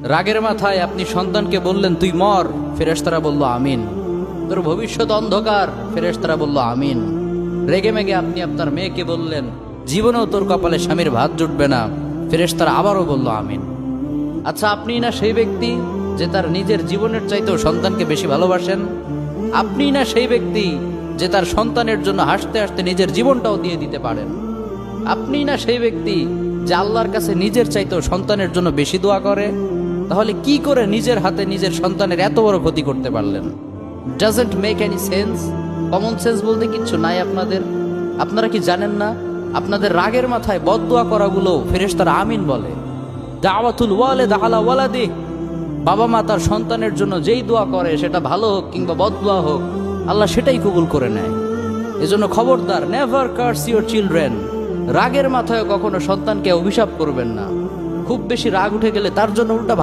রাগের মাথায় আপনি সন্তানকে বললেন তুই মর, ফেরেশতারা বলল আমিন। তোর ভবিষ্যৎ অন্ধকার, ফেরেশতারা বলল আমিন। রেগে মেগে আপনি আপনার মেয়েকে বললেন জীবনেও তোর কপালে স্বামীর ভাত জুটবে না, ফেরেশতারা আবারও বলল আমিন। আচ্ছা, আপনি না সেই ব্যক্তি যে তার নিজের জীবনের চাইতেও সন্তানকে বেশি ভালোবাসেন? আপনি না সেই ব্যক্তি যে তার সন্তানের জন্য হাসতে হাসতে নিজের জীবনটাও দিয়ে দিতে পারেন? আপনি না সেই ব্যক্তি যে আল্লাহর কাছে নিজের চাইতেও সন্তানের জন্য বেশি দোয়া করে? তাহলে কি করে নিজের হাতে নিজের সন্তানের এত বড় ক্ষতি করতে পারলেন? Doesn't make any sense. Common sense বলতে কিচ্ছু নাই আপনাদের। আপনারা কি জানেন না আপনাদের রাগের মাথায় বদদোয়া করাগুলো ফেরেশতারা আমিন বলে? দাওয়াতুল ওয়ালিদ আলা ওয়ালাদি, বাবা মা তার সন্তানের জন্য যেই দোয়া করে সেটা ভালো হোক কিংবা বদদোয়া হোক, আল্লাহ সেটাই কবুল করে নেয়। এজন্য খবরদার, নেভার কার্স ইউর চিলড্রেন। রাগের মাথায় কখনো সন্তানকে অভিশাপ করবেন না। খুব বেশি রাগ উঠে গেলে তার জন্য উল্টা